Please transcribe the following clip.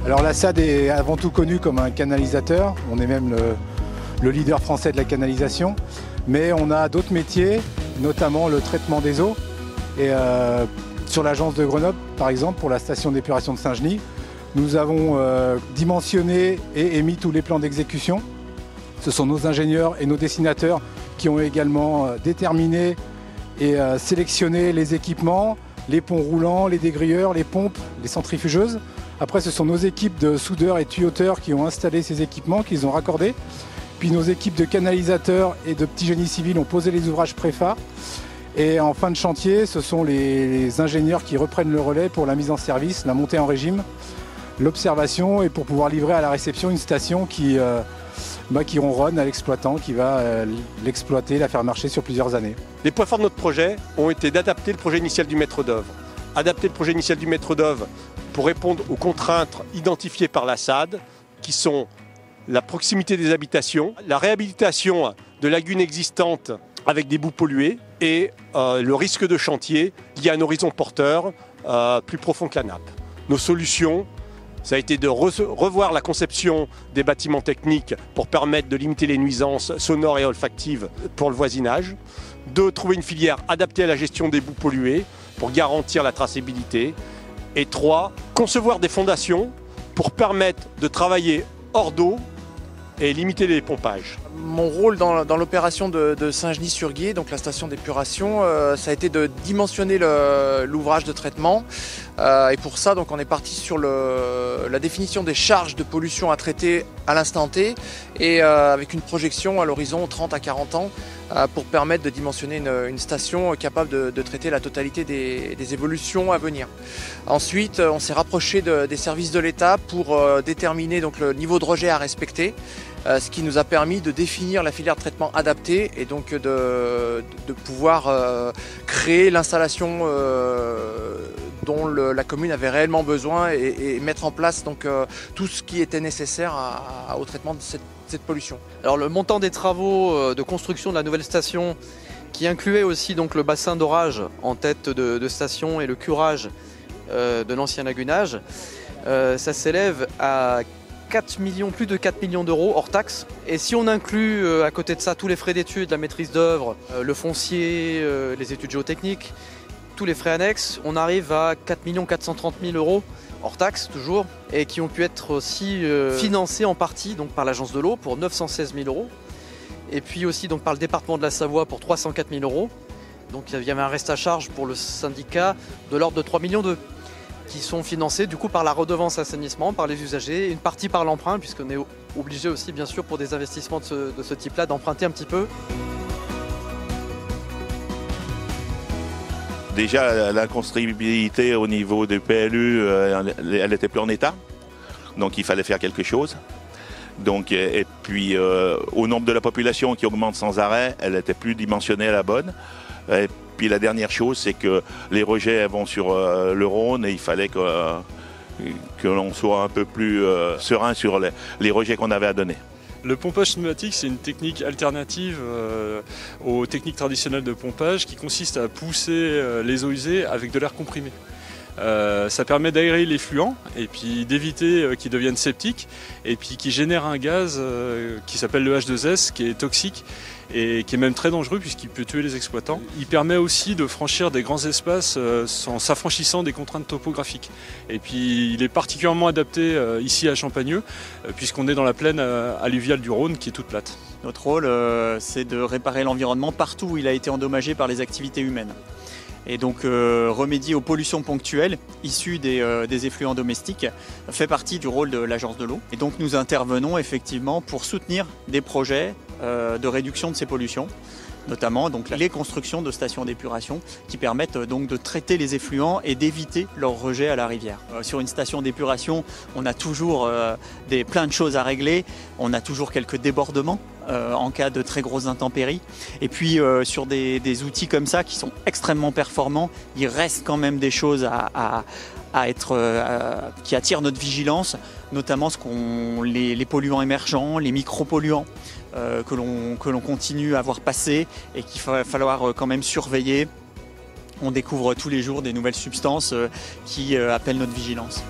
Alors la SAD est avant tout connue comme un canalisateur, on est même le leader français de la canalisation, mais on a d'autres métiers, notamment le traitement des eaux. Et sur l'agence de Grenoble, par exemple, pour la station d'épuration de Saint-Genis, nous avons dimensionné et émis tous les plans d'exécution. Ce sont nos ingénieurs et nos dessinateurs qui ont également déterminé et sélectionné les équipements, les ponts roulants, les dégrilleurs, les pompes, les centrifugeuses. Après, ce sont nos équipes de soudeurs et tuyauteurs qui ont installé ces équipements, qu'ils ont raccordés. Puis nos équipes de canalisateurs et de petits génies civils ont posé les ouvrages préfa. Et en fin de chantier, ce sont les ingénieurs qui reprennent le relais pour la mise en service, la montée en régime, l'observation et pour pouvoir livrer à la réception une station qui ronronne à l'exploitant, qui va l'exploiter, la faire marcher sur plusieurs années. Les points forts de notre projet ont été d'adapter le projet initial du maître d'œuvre. Adapter le projet initial du maître d'œuvre pour répondre aux contraintes identifiées par la SAD, qui sont la proximité des habitations, la réhabilitation de lagunes existantes avec des boues polluées et le risque de chantier lié à un horizon porteur plus profond que la nappe. Nos solutions, ça a été de revoir la conception des bâtiments techniques pour permettre de limiter les nuisances sonores et olfactives pour le voisinage, de trouver une filière adaptée à la gestion des boues polluées pour garantir la traçabilité, et 3, concevoir des fondations pour permettre de travailler hors d'eau et limiter les pompages. Mon rôle dans l'opération de Saint-Genis-sur-Guiers, donc la station d'épuration, ça a été de dimensionner l'ouvrage de traitement. Et pour ça, donc, on est parti sur la définition des charges de pollution à traiter à l'instant T et avec une projection à l'horizon 30 à 40 ans pour permettre de dimensionner une station capable de traiter la totalité des évolutions à venir. Ensuite, on s'est rapproché des services de l'État pour déterminer donc, le niveau de rejet à respecter. Ce qui nous a permis de définir la filière de traitement adaptée et donc de pouvoir créer l'installation dont la commune avait réellement besoin et mettre en place donc, tout ce qui était nécessaire au traitement de cette pollution. Alors le montant des travaux de construction de la nouvelle station qui incluait aussi donc, le bassin d'orage en tête de station et le curage de l'ancien lagunage, ça s'élève à plus de 4 millions d'euros hors taxes. Et si on inclut à côté de ça tous les frais d'études, la maîtrise d'œuvre, le foncier, les études géotechniques, tous les frais annexes, on arrive à 4 430 000 euros hors taxes toujours, et qui ont pu être aussi financés en partie donc, par l'agence de l'eau pour 916 000 euros, et puis aussi donc, par le département de la Savoie pour 304 000 euros. Donc il y avait un reste à charge pour le syndicat de l'ordre de 3 millions d'euros, qui sont financés du coup par la redevance assainissement, par les usagers, et une partie par l'emprunt, puisqu'on est obligé aussi bien sûr pour des investissements de ce type-là d'emprunter un petit peu. Déjà la constructibilité au niveau du PLU, elle n'était plus en état, donc il fallait faire quelque chose. Donc, et puis au nombre de la population qui augmente sans arrêt, elle n'était plus dimensionnée à la bonne. Et puis la dernière chose, c'est que les rejets vont sur le Rhône et il fallait que l'on soit un peu plus serein sur les rejets qu'on avait à donner. Le pompage pneumatique, c'est une technique alternative aux techniques traditionnelles de pompage qui consiste à pousser les eaux usées avec de l'air comprimé. Ça permet d'aérer les fluents et puis d'éviter qu'ils deviennent septiques et puis qui génère un gaz qui s'appelle le H2S qui est toxique et qui est même très dangereux puisqu'il peut tuer les exploitants. Il permet aussi de franchir des grands espaces en s'affranchissant des contraintes topographiques. Et puis il est particulièrement adapté ici à Champagneux puisqu'on est dans la plaine alluviale du Rhône qui est toute plate. Notre rôle, c'est de réparer l'environnement partout où il a été endommagé par les activités humaines. Et donc remédier aux pollutions ponctuelles issues des effluents domestiques fait partie du rôle de l'agence de l'eau. Et donc nous intervenons effectivement pour soutenir des projets de réduction de ces pollutions, notamment donc, les constructions de stations d'épuration qui permettent donc de traiter les effluents et d'éviter leur rejet à la rivière. Sur une station d'épuration, on a toujours plein de choses à régler, on a toujours quelques débordements en cas de très grosses intempéries. Et puis sur des outils comme ça qui sont extrêmement performants, il reste quand même des choses qui attirent notre vigilance, notamment les polluants émergents, les micropolluants que l'on continue à voir passer et qu'il va falloir quand même surveiller. On découvre tous les jours des nouvelles substances qui appellent notre vigilance.